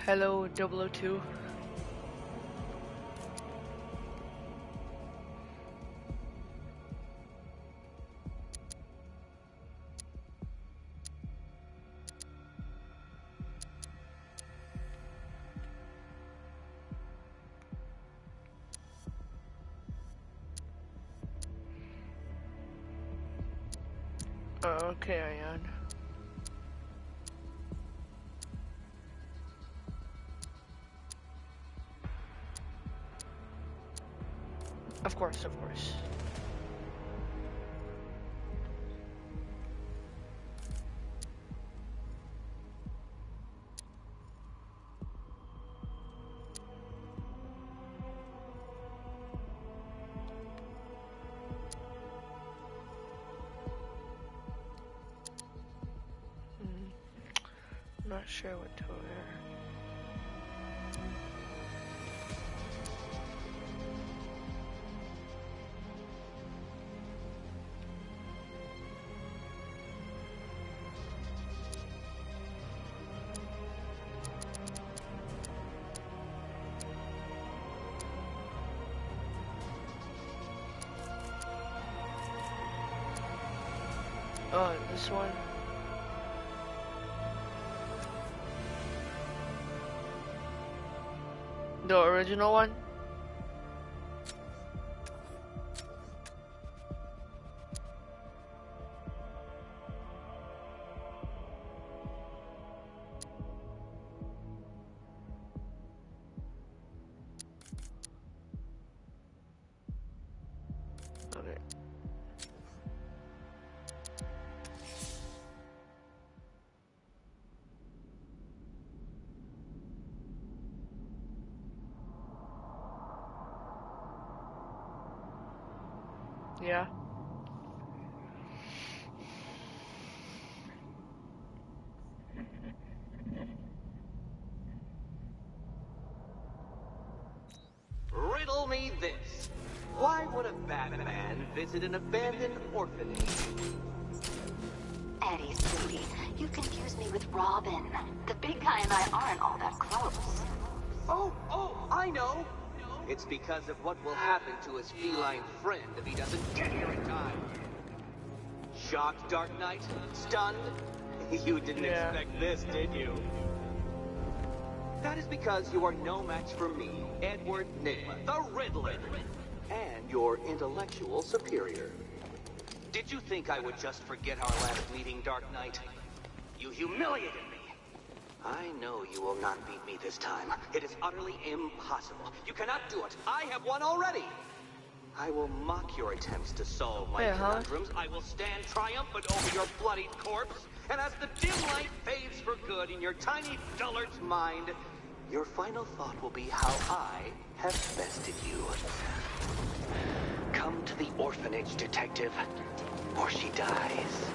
Hello, 002. Okay, Ayan. Of course, of course. Not sure what to wear. Oh, this one. The original one? Okay. Yeah. Riddle me this. Why would a Batman visit an abandoned orphanage? Eddie, sweetie, you confuse me with Robin. The big guy and I aren't all that close. Oh, I know. It's because of what will happen to his feline friend if he doesn't get here in time. Shocked, Dark Knight? Stunned? You didn't expect this, did you? That is because you are no match for me, Edward Nigma, the Riddler, and your intellectual superior. Did you think I would just forget our last meeting, Dark Knight? You humiliated me. I know you will not beat me this time. It is utterly impossible. You cannot do it. I have won already. I will mock your attempts to solve my conundrums. I will stand triumphant over your bloodied corpse. And as the dim light fades for good in your tiny dullard's mind, your final thought will be how I have bested you. Come to the orphanage, detective, or she dies.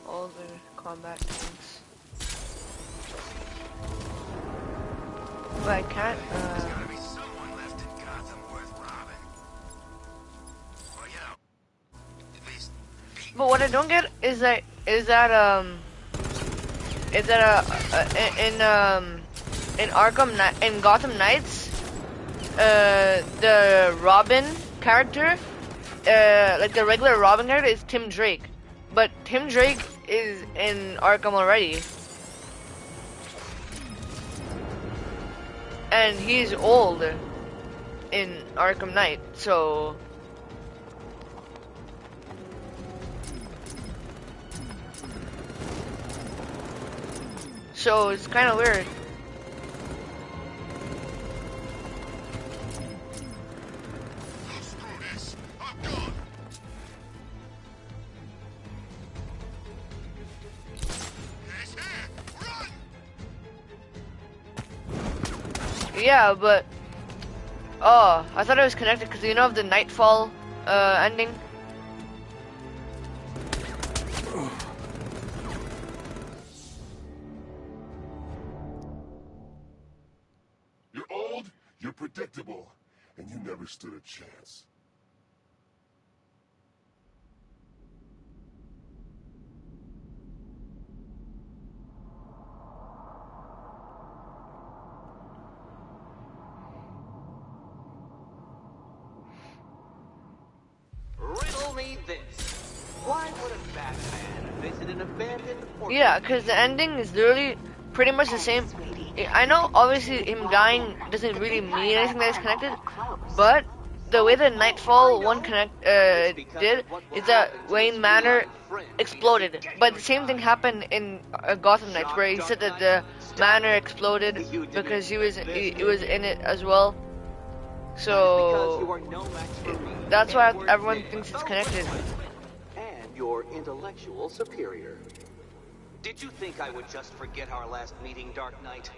All the combat things. But I can't, There's gotta be someone left in Gotham worth robbing. Well, you know, at least but what I don't get is that in Arkham Knight, in Gotham Knights, the Robin character, like the regular Robin character is Tim Drake, but Tim Drake is in Arkham already, and he's old in Arkham Knight, so it's kind of weird. screw this. I'm gone. He's here. Run! Yeah, but oh, I thought it was connected because you know of the Nightfall ending. predictable, and you never stood a chance. Riddle me this. Why would a Batman visit an abandoned orphanage? Yeah, because the ending is literally pretty much the same. I know, obviously, him dying doesn't really mean anything that is connected, but the way the Nightfall one did is that Wayne Manor exploded. But the same thing happened in Gotham Knights, where he said that the manor exploded because he was in it as well. So that's why everyone thinks it's connected. And your intellectual superior. Did you think I would just forget our last meeting, Dark Knight?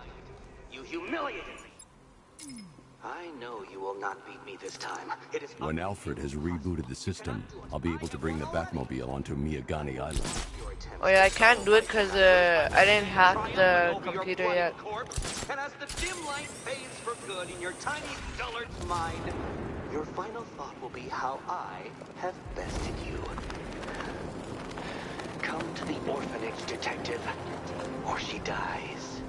You humiliated me. I know you will not beat me this time. It is When Alfred has rebooted the system, I'll be able to bring the Batmobile onto Miyagani Island. Oh yeah, I can't do it because I didn't hack the computer yet. And as the dim light fades for good in your tiny dullard's mind, your final thought will be how I have bested you. Come to the orphanage, detective, or she dies.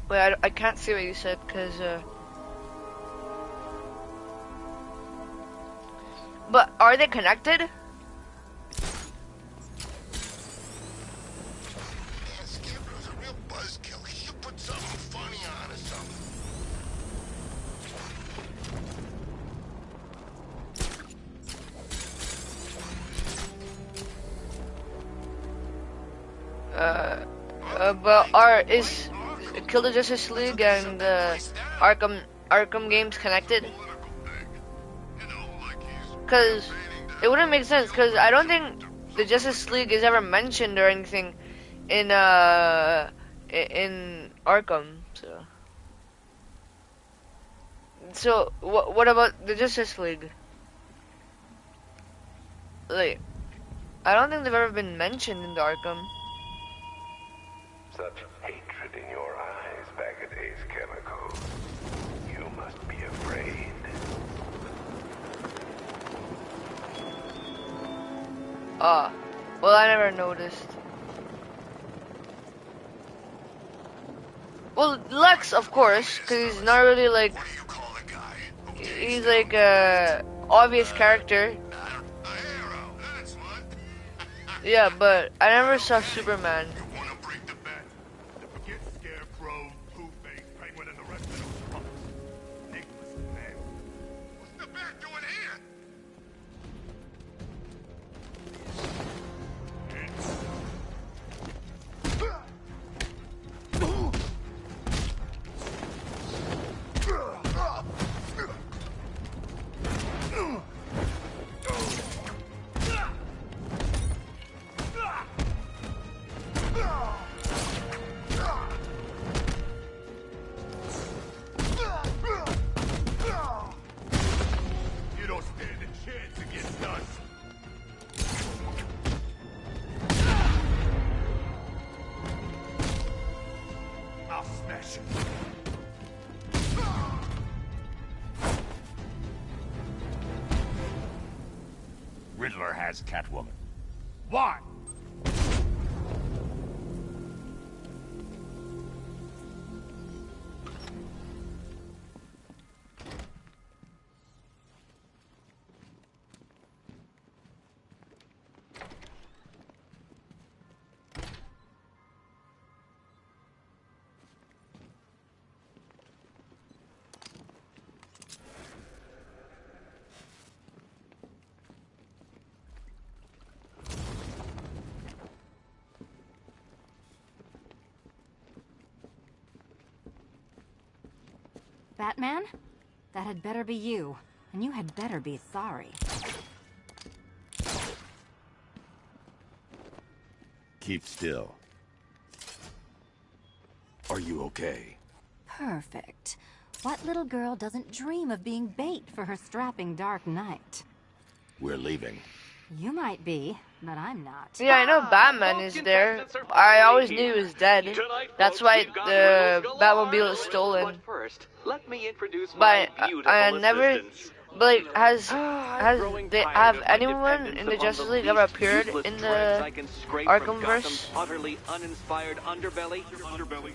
Wait, I can't see what you said because but are they connected? Man, Scarecrow's a real buzzkill. He should put something funny on or something. But is Kill the Justice League and Arkham games connected? Because it wouldn't make sense. Because I don't think the Justice League is ever mentioned or anything in Arkham. So what about the Justice League? Like, I don't think they've ever been mentioned in the Arkham. Such hatred in your eyes, Bag-A-Day's chemical. You must be afraid. Well, I never noticed. Well, Lex, of course, because he's not really like... What do you call the guy? He's like a obvious character. A hero. That's what. Yeah, but I never saw Superman. You want to break the bet? To forget Scarecrow, Two-Face, Penguin, and the rest of those punks. Nicholas, man. What's the bat doing here? You don't stand a chance against us. I'll smash you. Riddler has Catwoman. Why? Batman? That had better be you. And you had better be sorry. Keep still. Are you okay? Perfect. What little girl doesn't dream of being bait for her strapping Dark Knight? We're leaving. You might be, but I'm not. Yeah, I know Batman is there. I always knew he was dead. That's why the Batmobile is stolen. But first, let me introduce But my beautiful I never. assistants. But like, has Growing they tired have of my anyone dependence in the upon Justice the League ever least appeared useless in dregs I the can scrape from Arkhamverse? Gotham's utterly uninspired underbelly?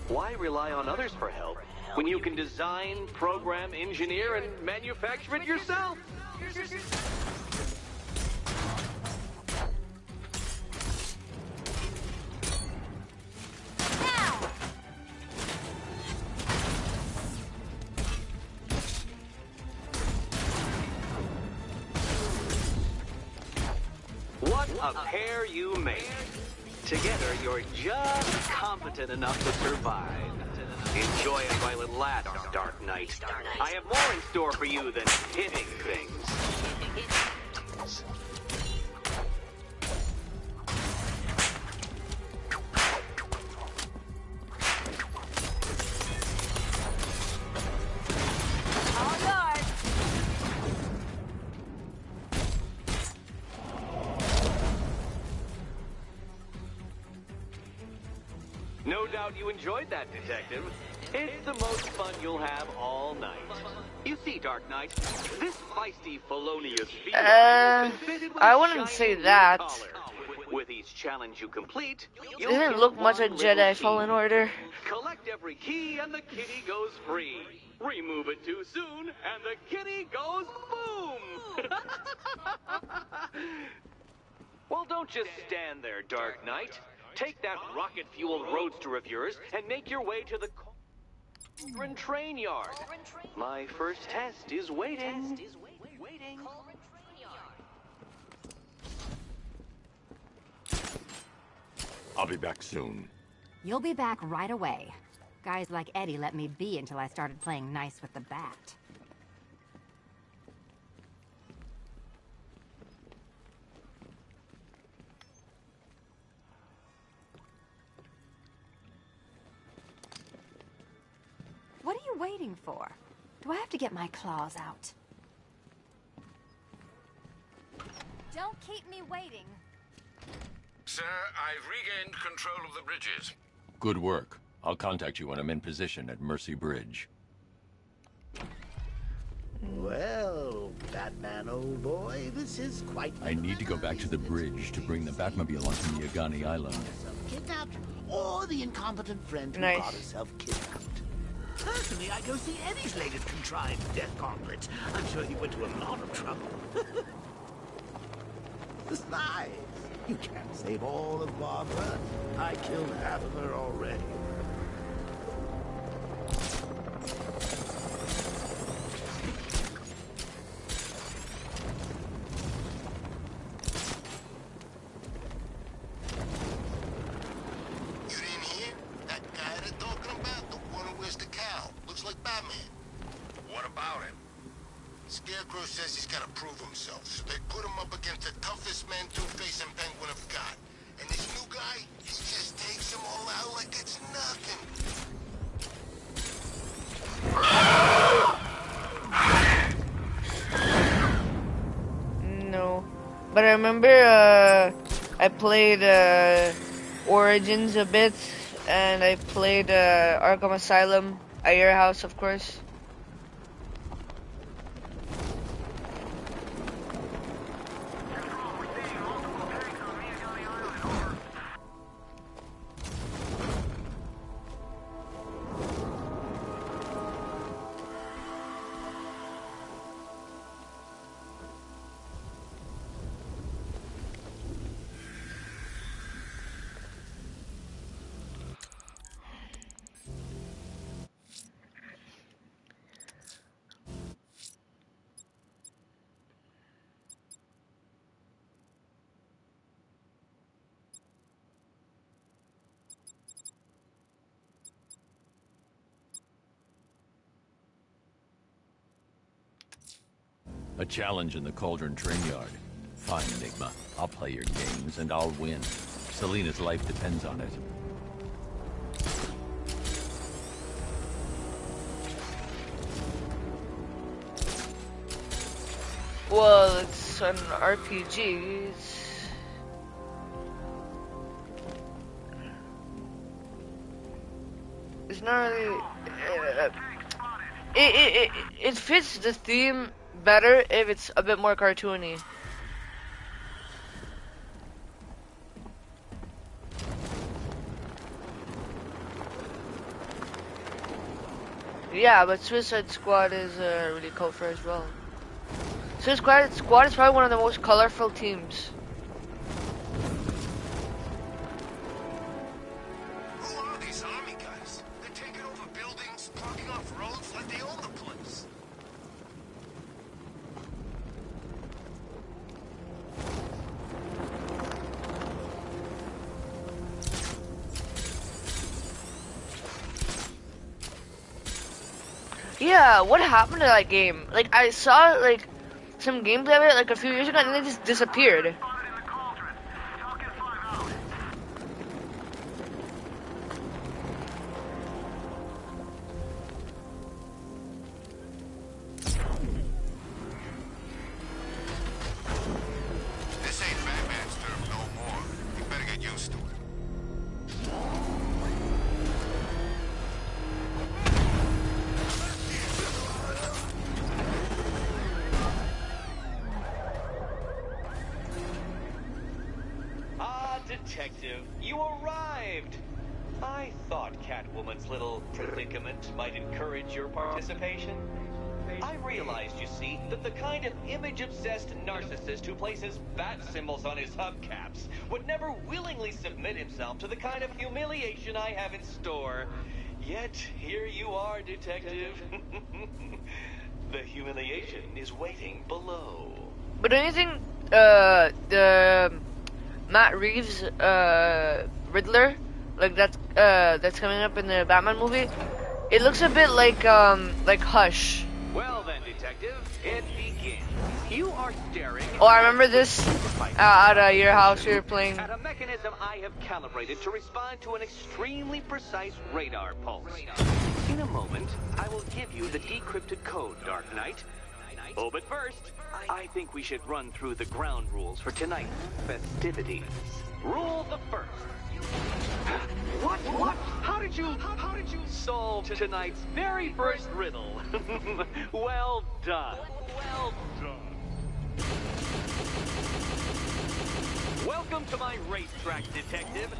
Why rely on others for help when you can design, program, engineer, and manufacture it yourself? What a pair you make. Together, you're just competent enough to survive. Enjoy it while it lasts, Dark Knight. I have more in store for you than hitting things. No doubt you enjoyed that, Detective. It's the most fun you'll have all night. You see, Dark Knight, this feisty, felonious feline has been fitted with I a wouldn't say shiny that. new collar. With each challenge you complete, It you'll didn't get look much one like little Jedi key. Fallen Order. Collect every key and the kitty goes free. Remove it too soon and the kitty goes boom! Well, don't just stand there, Dark Knight. Take that rocket-fueled roadster of yours and make your way to the Cauldron Train Yard. My first test is waiting. I'll be back soon. You'll be back right away. Guys like Eddie let me be until I started playing nice with the bat. What are you waiting for? Do I have to get my claws out? Don't keep me waiting. Sir, I've regained control of the bridges. Good work. I'll contact you when I'm in position at Mercy Bridge. Well, Batman, old boy, this is quite... I need to go back to the bridge to bring the Batmobile onto Miyagani Island. Kidnapped, or the incompetent friend who Nice. got herself kidnapped. Personally, I go see Eddie's latest contrived death gauntlet. I'm sure he went to a lot of trouble. Besides, you can't save all of Barbara. I killed half of her already. You didn't hear? That guy they're talking about, the one who wears the cowl, looks like Batman. What about him? Scarecrow says he's gotta prove himself, so they put him up against the toughest man Two-Face and Penguin have got. And this new guy, he just takes them all out like it's nothing. No. But I remember I played Origins a bit, and I played Arkham Asylum at your house, of course. A challenge in the Cauldron Train Yard. Fine, Enigma. I'll play your games, and I'll win. Selina's life depends on it. Well, it's an RPG. It's not really. It fits the theme better if it's a bit more cartoony. Yeah, but Suicide Squad is really colorful as well. Suicide Squad is probably one of the most colorful teams. Who are these army guys? They're taking over buildings, blocking off roads like they own the place. Yeah, what happened to that game? Like, I saw, like, some gameplay of it, like, a few years ago, and then it just disappeared. This ain't Batman's turf no more. You better get used to it. Detective, you arrived! I thought Catwoman's little predicament might encourage your participation. I realized, you see, that the kind of image-obsessed narcissist who places bat symbols on his hubcaps would never willingly submit himself to the kind of humiliation I have in store. Yet, here you are, Detective. The humiliation is waiting below. But don't you think, the Matt Reeves, Riddler, like that's coming up in the Batman movie, it looks a bit like Hush. Well then, Detective, it begins. You are staring. Oh, I remember this at your house we were playing. At a mechanism I have calibrated to respond to an extremely precise radar pulse. In a moment, I will give you the decrypted code, Dark Knight. Oh, but first, I think we should run through the ground rules for tonight's festivities. Rule the first. What? How did you solve tonight's very first riddle? Well done. Welcome to my racetrack, Detective.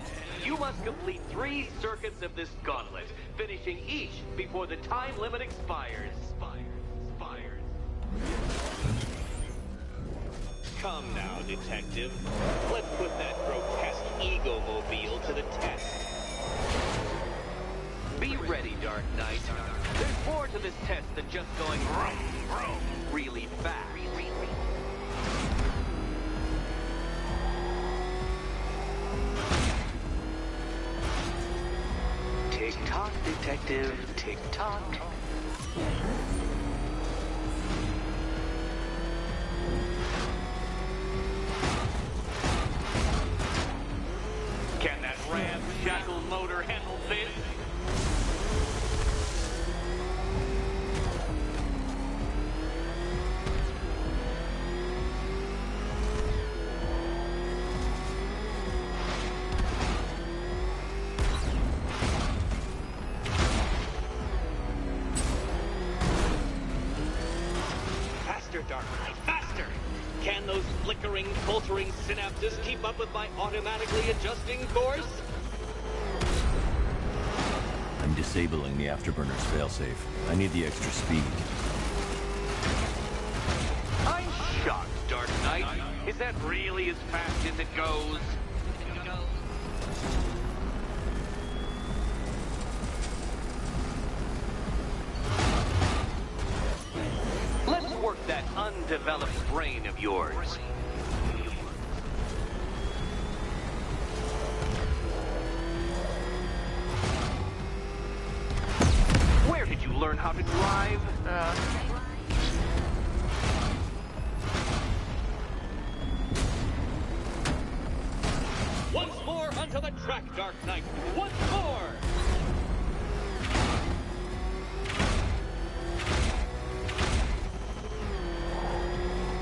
You must complete 3 circuits of this gauntlet, finishing each before the time limit expires. Come now, Detective. Let's put that grotesque ego-mobile to the test. Be ready, Dark Knight. There's more to this test than just going vroom, vroom, really fast. Tick-tock, Detective, tick-tock. Can that ramshackle motor handle this? Faster, Dark Knight, faster! Can those flickering, faltering synapses keep up with my automatically adjusting course? I'm disabling the afterburner's failsafe. I need the extra speed. I'm shocked, Dark Knight. Is that really as fast as it goes? Let's work that undeveloped brain of yours. Where did you learn how to drive? Once more onto the track, Dark Knight. Once more!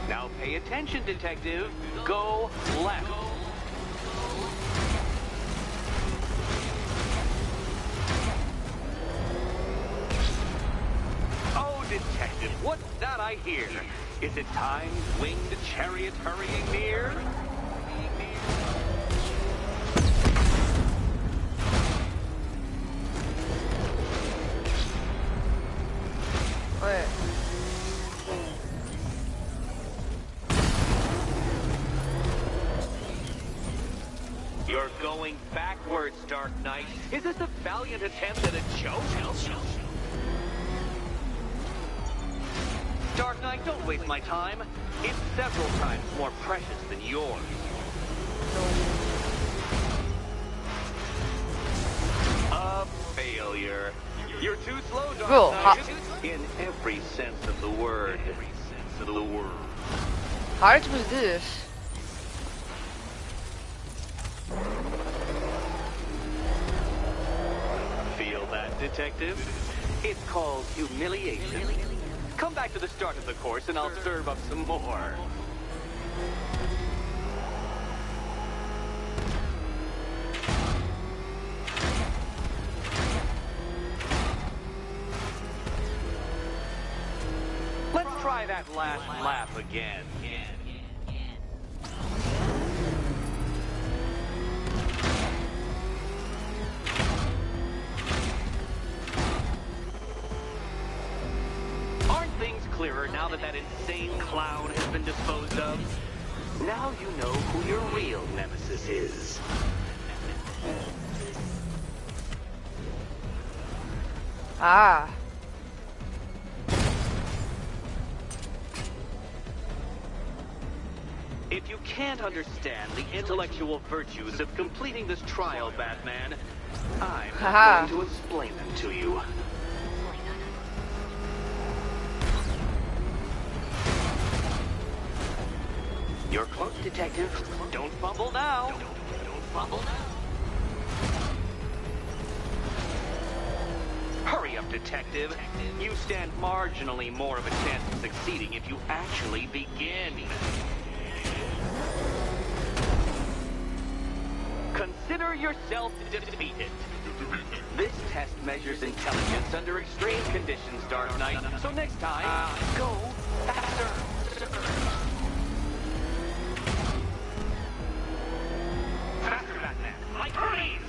Now Now pay attention, detective. Go left. Oh, detective, what's that I hear? Is it time's winged chariot hurrying near? Wait. You're going backwards, Dark Knight. Is this a valiant attempt at a joke? Dark Knight, don't waste my time. It's several times more precious than yours. A failure. You're too slow, Dark Bro, Knight. In every sense of the word. How are you supposed to do this? Feel that, detective? It's called humiliation. Come back to the start of the course and I'll serve up some more. Let's try that last lap again. Aren't things clearer now that insane clown has been disposed of? Now you know who your real nemesis is. Ah. If you can't understand the intellectual virtues of completing this trial, Batman, I'm going to explain them to you. You're close, detective. Don't fumble now. Don't fumble now. Hurry up, detective. You stand marginally more of a chance of succeeding if you actually begin. Consider yourself defeated. This test measures intelligence under extreme conditions, Dark Knight. So next time, go faster. Faster, Batman. Like Hermes.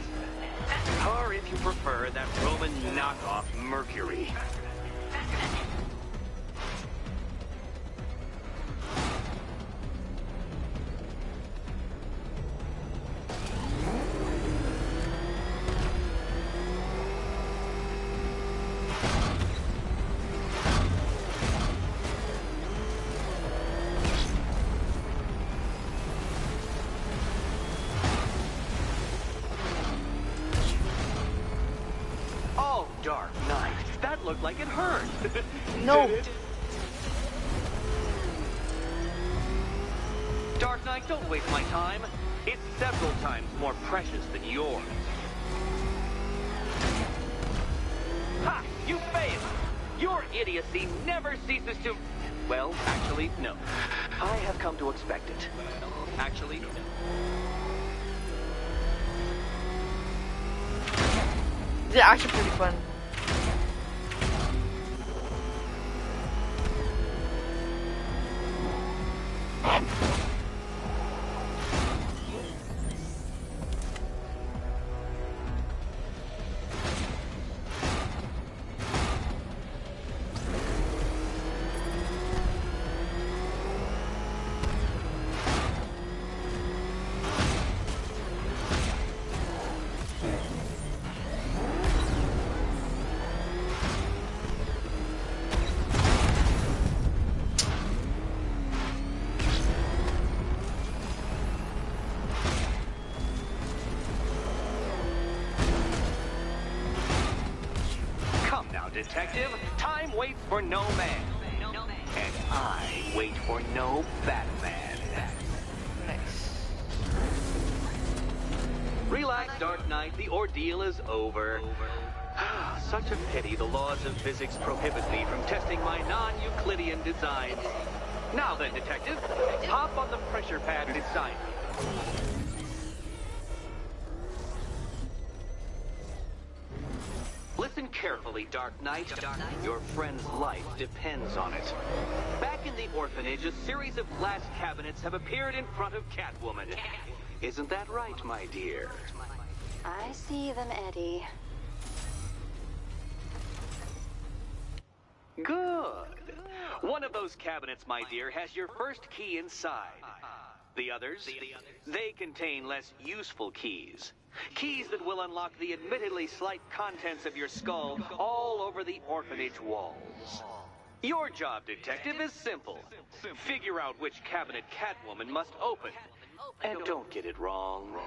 Or if you prefer, that Roman knockoff Mercury. Dark Knight. That looked like it hurt. No. Dark Knight, don't waste my time. It's several times more precious than yours. Ha! You failed! Your idiocy never ceases to... Well, actually, no. I have come to expect it. Actually, no. They're actually pretty fun. Detective, time waits for no man. And I wait for no Batman. Nice. Relax, Dark Knight. The ordeal is over. Such a pity the laws of physics prohibit me from testing my non-Euclidean designs. Now then, Detective, hop on the pressure pad beside me. Listen carefully, Dark Knight. Your friend's life depends on it. Back in the orphanage, a series of glass cabinets have appeared in front of Catwoman. Isn't that right, my dear? I see them, Eddie. Good. One of those cabinets, my dear, has your first key inside. The others, they contain less useful keys. Keys that will unlock the admittedly slight contents of your skull all over the orphanage walls. Your job, Detective, is simple. Figure out which cabinet Catwoman must open. And don't get it wrong.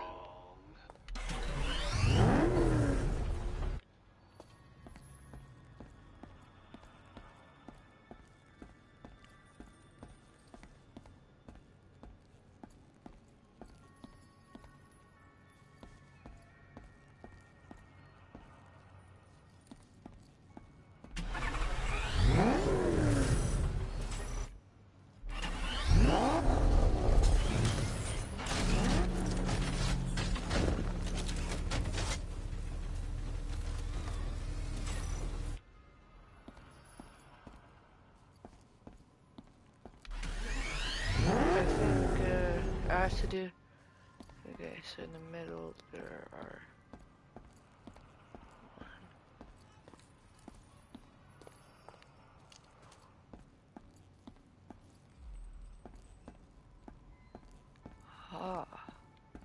Has to do. Okay, so in the middle there are. Ah.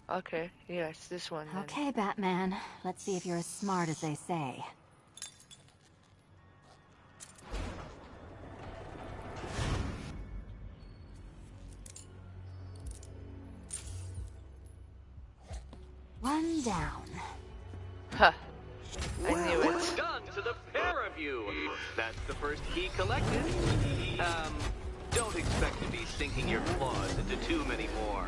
Okay, yes, this one. Then. Okay, Batman. Let's see if you're as smart as they say. One down. Huh. I knew Well it. done to the pair of you. That's the first key collected. Don't expect to be sinking your claws into too many more.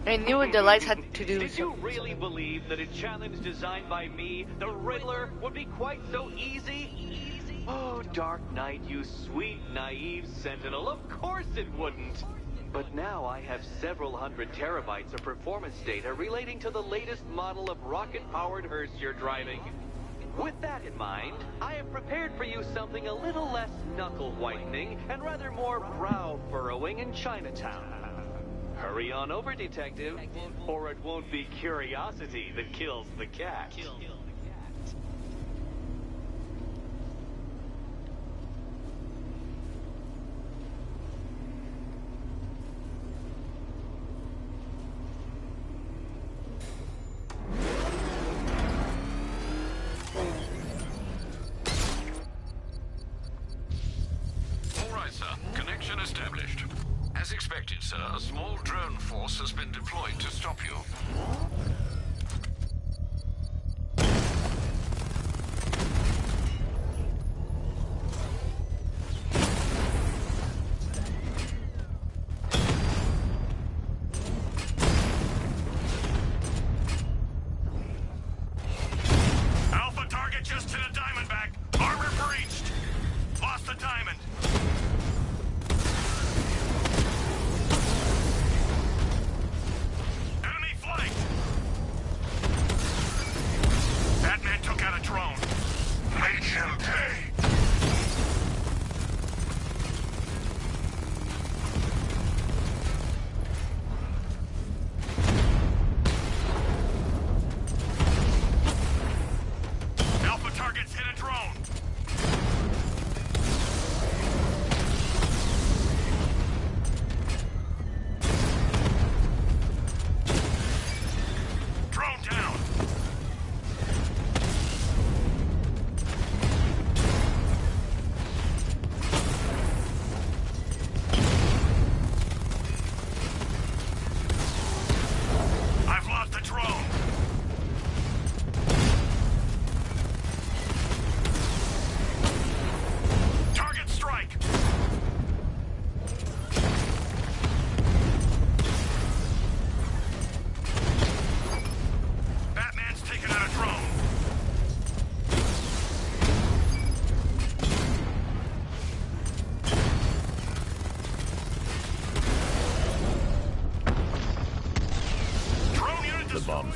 I knew what the lights had to do. Did you really believe that a challenge designed by me, the Riddler, would be quite so easy? Oh, Dark Knight, you sweet, naive sentinel, of course it wouldn't. But now I have several hundred terabytes of performance data relating to the latest model of rocket-powered hearse you're driving. With that in mind, I have prepared for you something a little less knuckle-whitening and rather more brow-furrowing in Chinatown. Hurry on over, Detective, or it won't be curiosity that kills the cat. All right, sir. Connection established. As expected, sir, a small drone force has been deployed to stop you. Alpha target just hit a Diamondback. Armor breached. Lost the diamond. Enemy flank!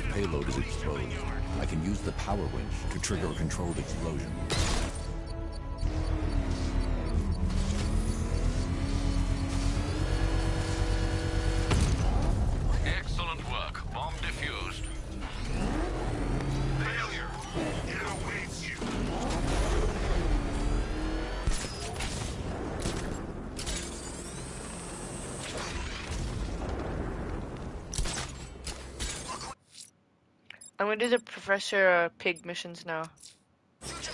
payload is exposed. I can use the power winch to trigger a controlled explosion. Excellent work. Bomb defused. Failure. It awaits you. I'm gonna do the Professor Pig missions now.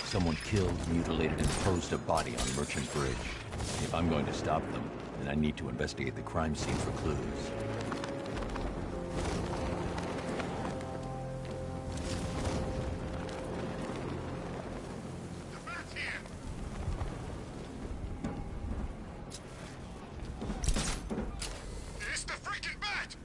Someone killed, mutilated, and posed a body on Merchant Bridge. If I'm going to stop them, then I need to investigate the crime scene for clues. It's the freaking bat!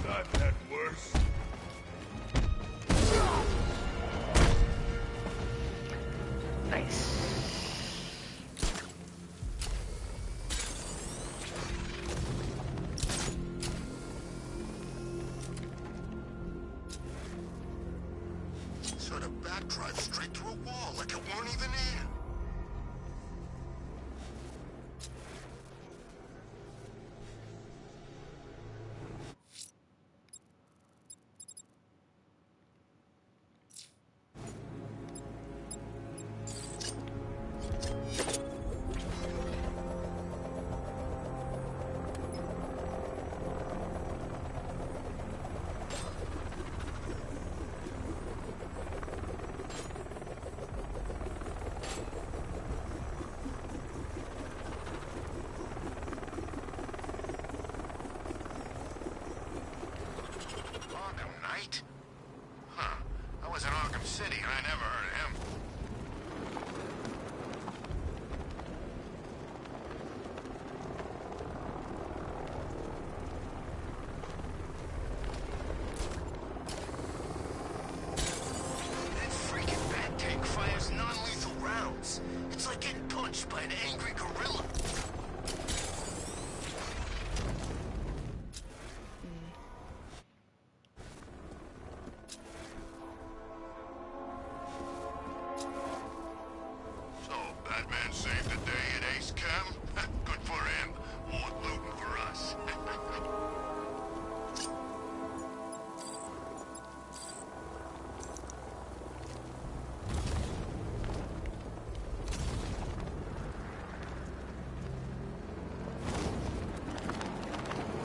Not that worse. Nice. So the bat drives straight through a wall like it weren't even there. Arkham Knight? Huh. I was in Arkham City and I never heard of him. That freaking bat tank fires non-lethal rounds. It's like getting punched by an angry gorilla. So, Batman saved the day at Ace Chem? Good for him. More looting for us.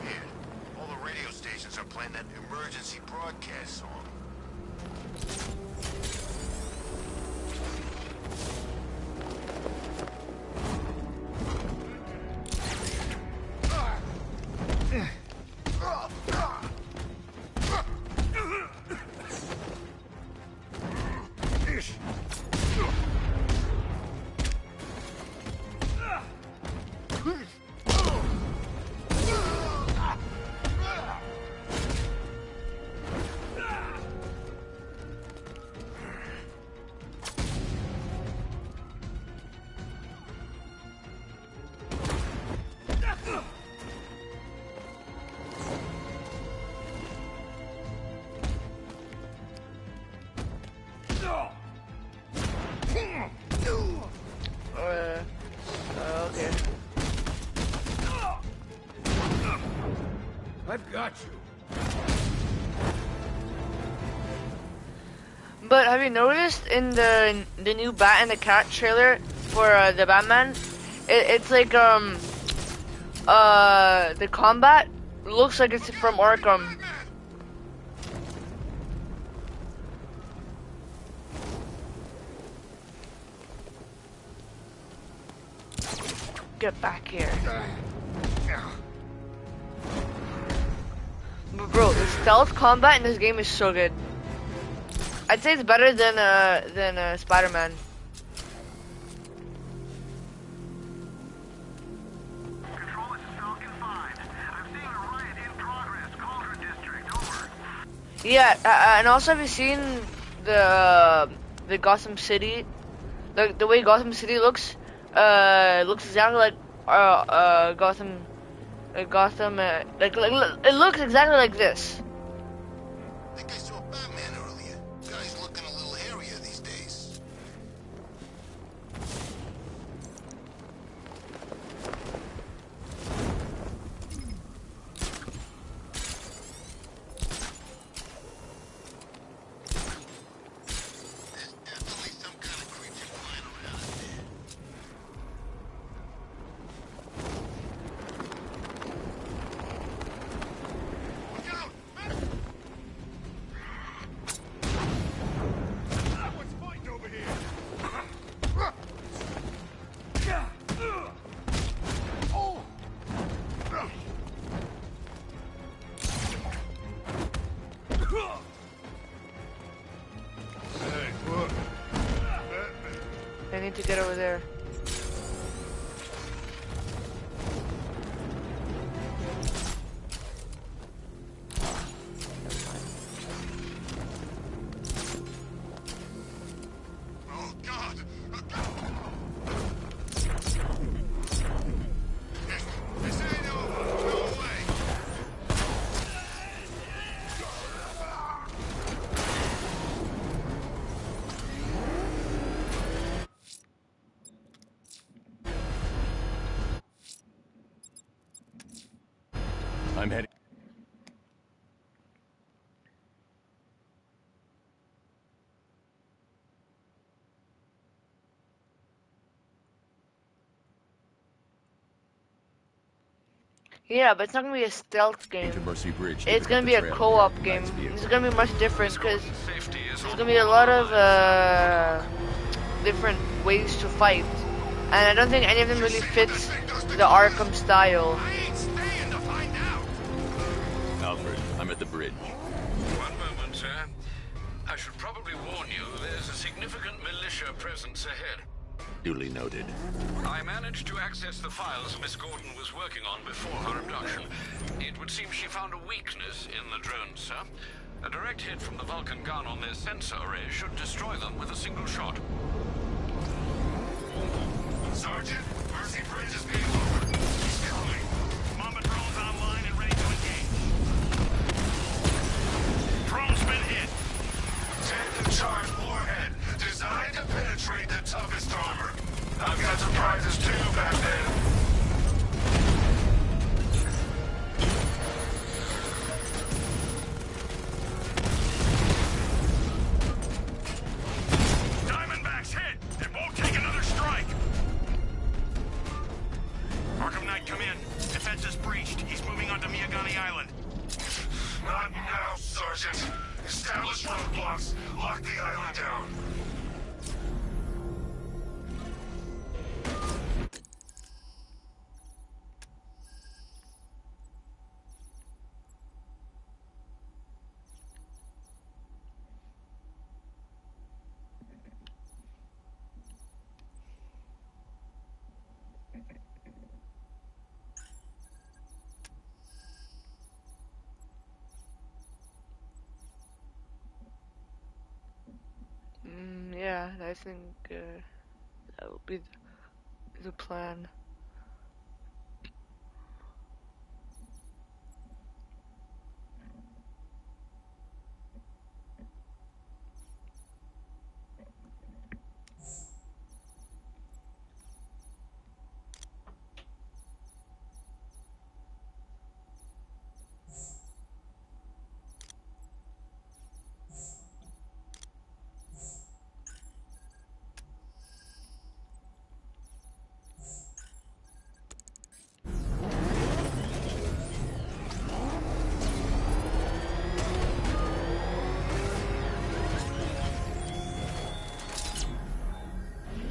Weird. All the radio stations are playing that emergency broadcast song. Okay. I've got you. But have you noticed in the new Bat and the Cat trailer for the Batman, it's like the combat looks like it's from Arkham. Get back here. But bro, the stealth combat in this game is so good. I'd say it's better than Spider-Man. Control is Falcon 5. Yeah, and also have you seen the Gotham City? The way Gotham City looks, looks exactly like Gotham, it looks exactly like this. I think I saw Batman earlier. Guy's looking a little hairier these days. There's definitely some kind of creature flying around in there. Look out! What's fighting over here? Oh! Hey, look. I need to get over there. Oh, God! This ain't over. No way. I'm heading. Yeah, but it's not gonna be a stealth game. To Mercy Bridge. to It's pick gonna up be the a trail of co-op Arkham game. Knight's vehicle. It's gonna be much different because Safety is there's on gonna be a lot of borderline. different ways to fight, and I don't think any of them really fits the Arkham style. I ain't staying to find out. Alfred, I'm at the bridge. One moment, sir. I should probably warn you, there's a significant militia presence ahead. Duly noted. I managed to access the files Miss Gordon was working on before her abduction. It would seem she found a weakness in the drones, sir. A direct hit from the Vulcan gun on their sensor array should destroy them with a single shot. Sergeant, Mercy Bridge is being lowered. He's coming. Mama drone's online and ready to engage. Drone's been hit. Take the charge warhead, designed to penetrate the toughest armor. I've got surprises too, Batman. Diamondback's hit. It won't take another strike. Arkham Knight, come in. Defense is breached. He's moving onto Miyagani Island. Not now, Sergeant. Establish roadblocks. Lock the island down. Yeah, I think that would be the plan.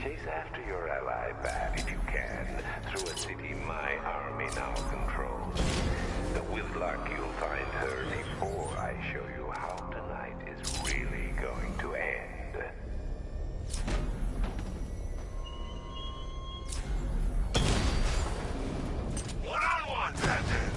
Chase after your ally back if you can, through a city my army now controls. But with luck you'll find her before I show you how tonight is really going to end. One-on-one, Batman.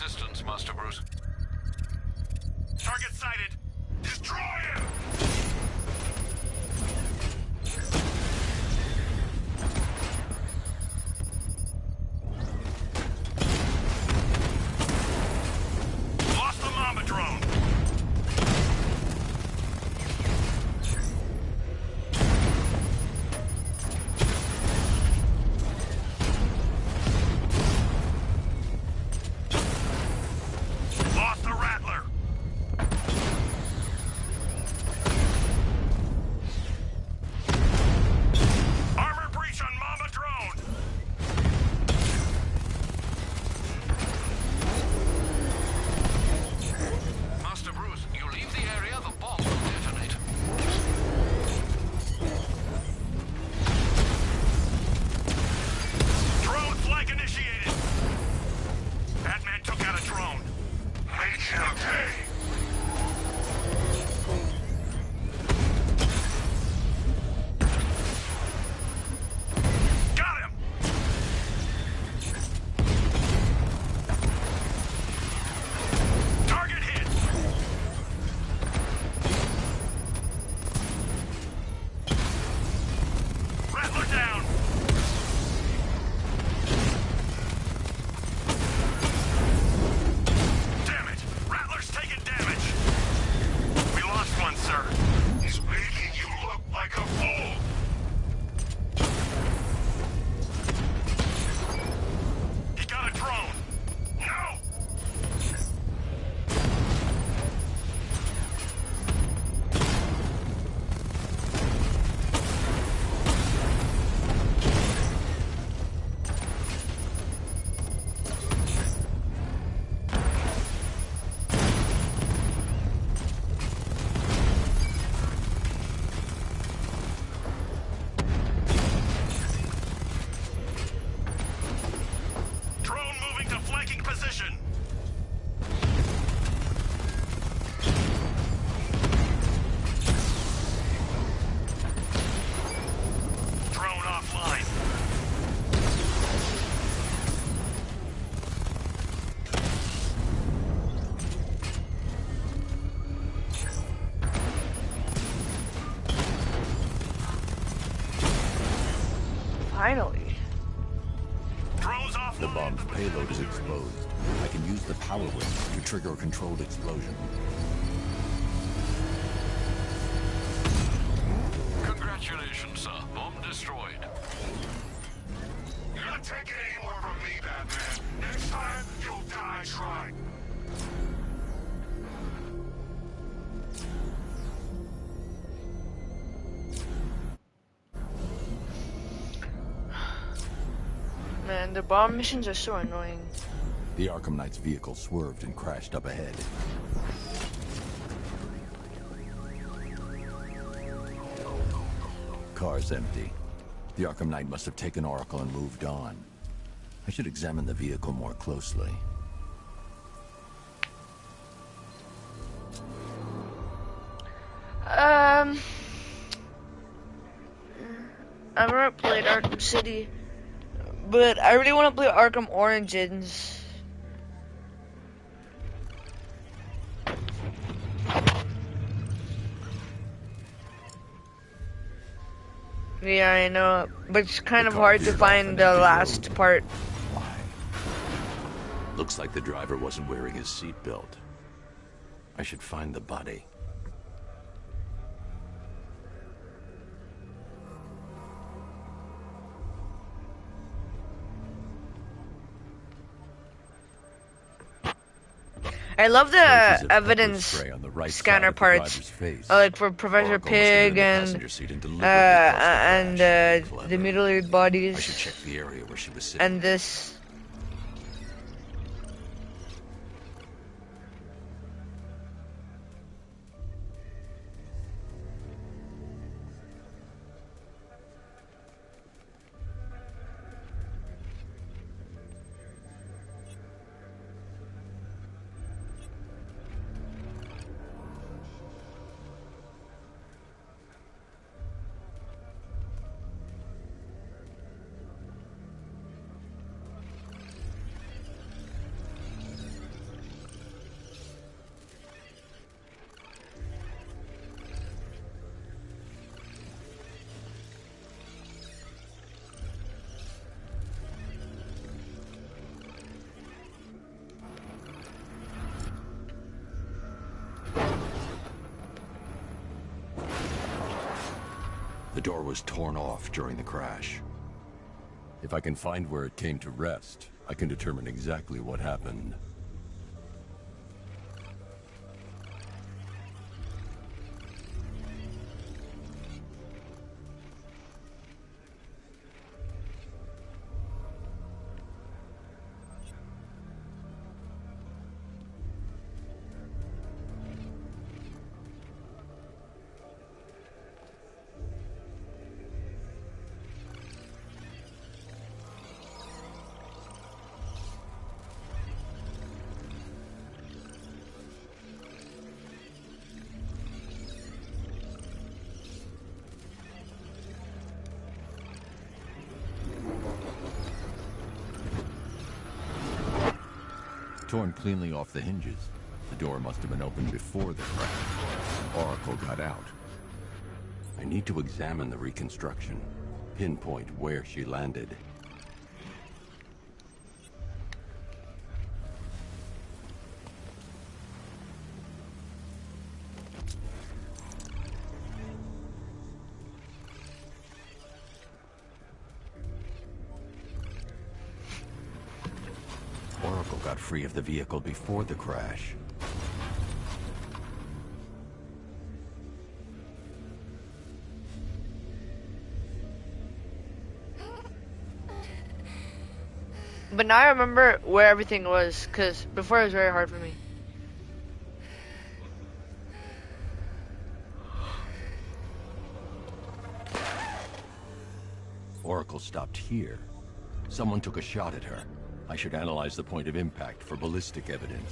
resistance, Master Bruce. Target sighted. Destroy him! Lost the Mamba drone. Lost the Rattler. Armor breach on Mamba drone. Master Bruce, you leave the area, the bomb will detonate. Drone flank initiated. Batman took out a drone. Make him pay. Got him. Target hit. Rattler down. Damn it! Rattler's taking damage! We lost one, sir. He's making you look like a fool! He got a drone! No! Drone moving to flanking position! Drone offline. Finally. Drone's offline. The bomb's payload is exposed. I can use the power whip to trigger a controlled explosion. Congratulations, sir. Bomb destroyed. You're not taking any more from me, Batman. Next time, you'll die trying. Man, the bomb missions are so annoying. The Arkham Knight's vehicle swerved and crashed up ahead. Car's empty. The Arkham Knight must have taken Oracle and moved on. I should examine the vehicle more closely. I've never played Arkham City, but I really want to play Arkham Origins. Yeah, I know, but it's kind of hard to find the last part. Why? Looks like the driver wasn't wearing his seatbelt. I should find the body. I love the Traces of pepper evidence spray on the right side scanner of the parts, driver's face. like for Professor Oracle must have been in Pig the and passenger seat and deliberately caused the crash. the Clever. mutilated I should bodies check the area where she was sitting. and this. The door was torn off during the crash. If I can find where it came to rest, I can determine exactly what happened. Torn cleanly off the hinges. The door must have been opened before the crash. Oracle got out. I need to examine the reconstruction, pinpoint where she landed. Oracle got free of the vehicle before the crash. But now I remember where everything was, because before it was very hard for me. Oracle stopped here. Someone took a shot at her. I should analyze the point of impact for ballistic evidence.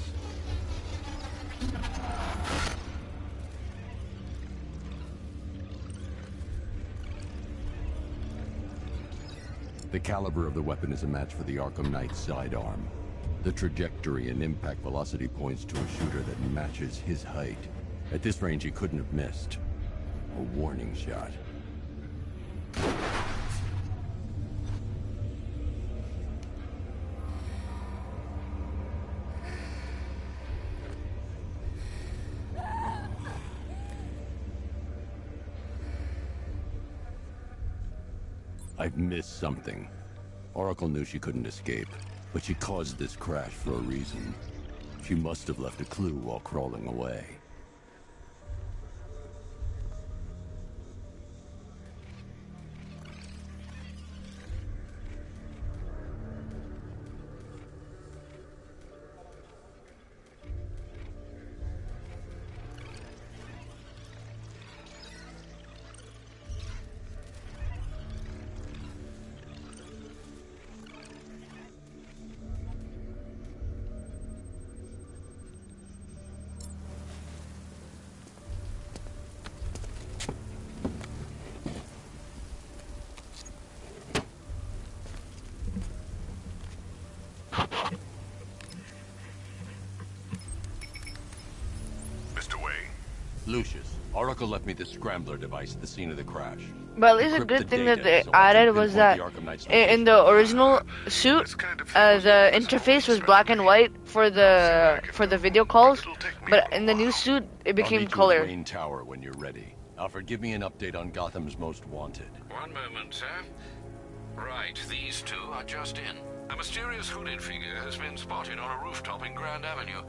The caliber of the weapon is a match for the Arkham Knight sidearm. The trajectory and impact velocity points to a shooter that matches his height. At this range, he couldn't have missed. A warning shot. I've missed something. Oracle knew she couldn't escape, but she caused this crash for a reason. She must have left a clue while crawling away. Lucius, Oracle left me the scrambler device at the scene of the crash. But at least a good thing that they added was that in the original suit, the interface was black and white for the video calls, but in the new suit, it became color. I'll meet you at Wayne Tower when you're ready. Alfred, give me an update on Gotham's Most Wanted. One moment, sir. Right, these two are just in. A mysterious hooded figure has been spotted on a rooftop in Grand Avenue.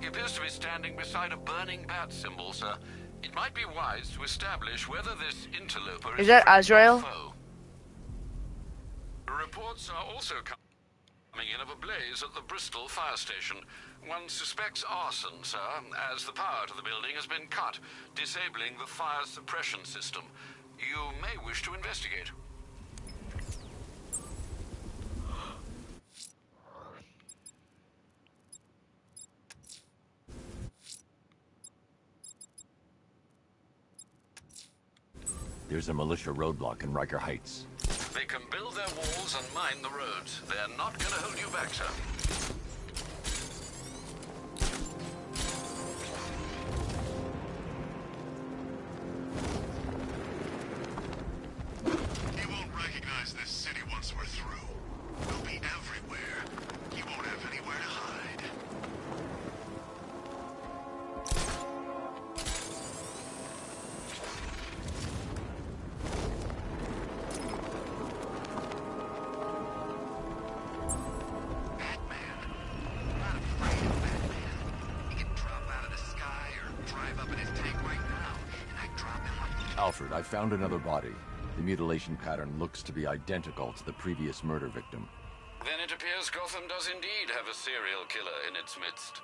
He appears to be standing beside a burning bat symbol, sir. It might be wise to establish whether this interloper is that Azrael? Reports are also coming in of a blaze at the Bristol fire station. One suspects arson, sir, as the power to the building has been cut, disabling the fire suppression system. You may wish to investigate. There's a militia roadblock in Riker Heights. They can build their walls and mine the roads. They're not going to hold you back, sir. He won't recognize this city once we're through. We'll be everywhere. He won't have anywhere to hide. Alfred, I found another body. The mutilation pattern looks to be identical to the previous murder victim. Then it appears Gotham does indeed have a serial killer in its midst.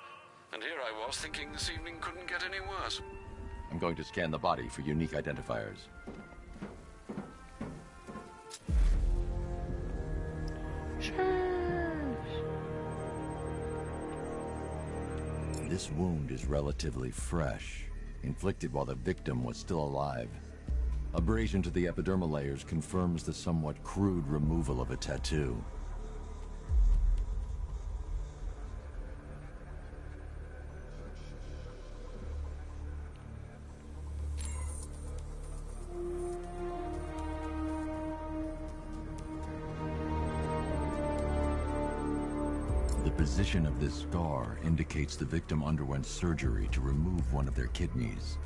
And here I was thinking this evening couldn't get any worse. I'm going to scan the body for unique identifiers. This wound is relatively fresh, inflicted while the victim was still alive. Abrasion to the epidermal layers confirms the somewhat crude removal of a tattoo. The position of this scar indicates the victim underwent surgery to remove one of their kidneys.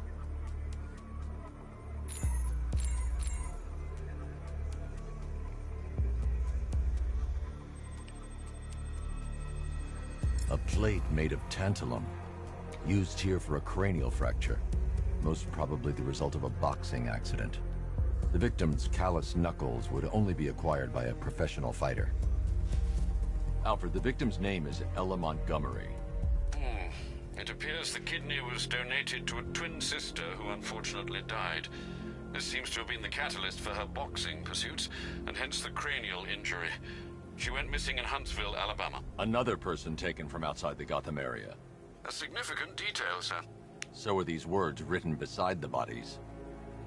A plate made of tantalum, used here for a cranial fracture, most probably the result of a boxing accident. The victim's calloused knuckles would only be acquired by a professional fighter. Alfred, the victim's name is Ella Montgomery. It appears the kidney was donated to a twin sister who unfortunately died. This seems to have been the catalyst for her boxing pursuits, and hence the cranial injury. She went missing in Huntsville, Alabama. Another person taken from outside the Gotham area. A significant detail, sir. So are these words written beside the bodies.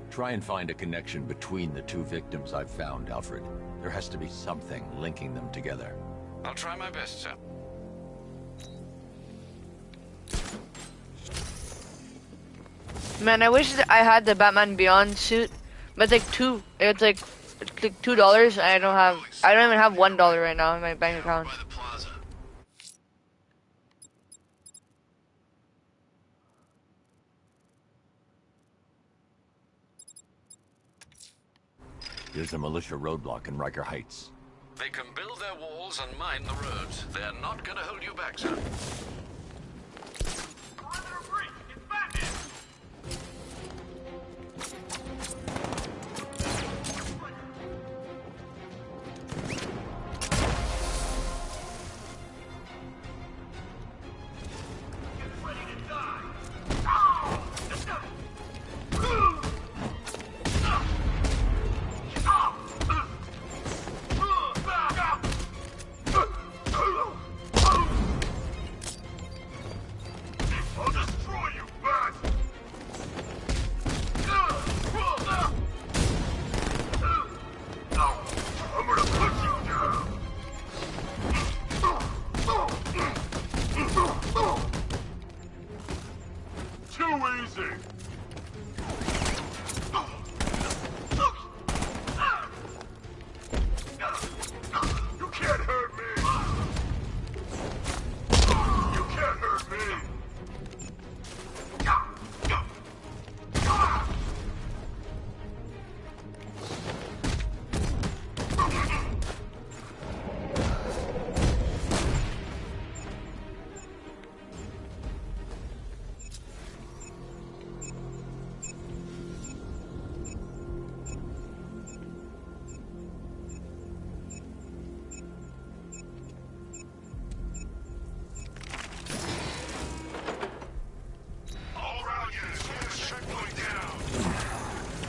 Try and find a connection between the two victims I've found, Alfred. There has to be something linking them together. I'll try my best, sir. Man, I wish that I had the Batman Beyond suit, but it's like $2. I don't even have $1 right now in my bank account. There's a militia roadblock in Riker Heights. They can build their walls and mine the roads. They're not gonna hold you back, sir.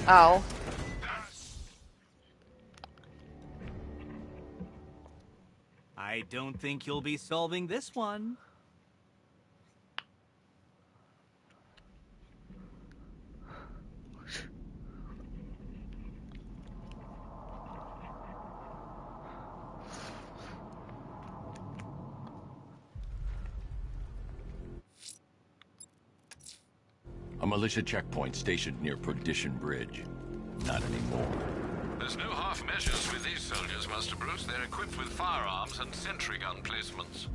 Ow. I don't think you'll be solving this one. A militia checkpoint stationed near Perdition Bridge. Not anymore. There's no half measures with these soldiers, Master Bruce. They're equipped with firearms and sentry gun placements.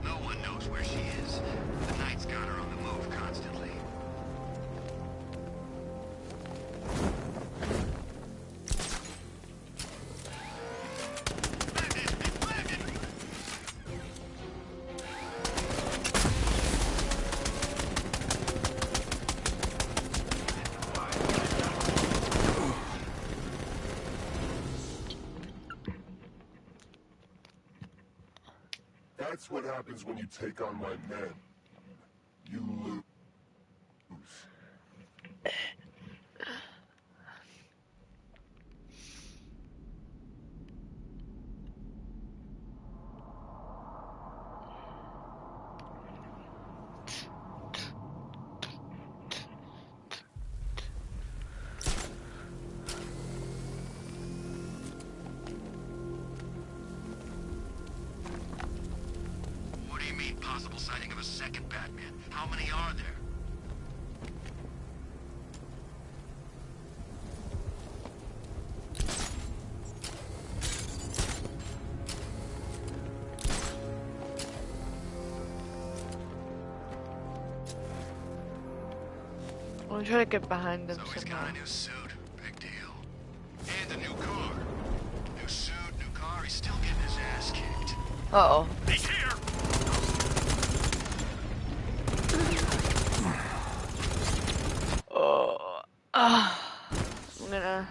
No one knows where she is. The Knight's got her on the move constantly. That's what happens when you take on my men. You lose. What do you mean, possible sighting of a second Batman? How many are there? I'm trying to get behind them So he's somehow. got a new suit. Big deal. And a new car. New suit, new car. He's still getting his ass kicked. Uh-oh. He's here! Oh. I'm gonna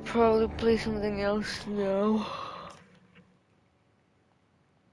probably play something else now.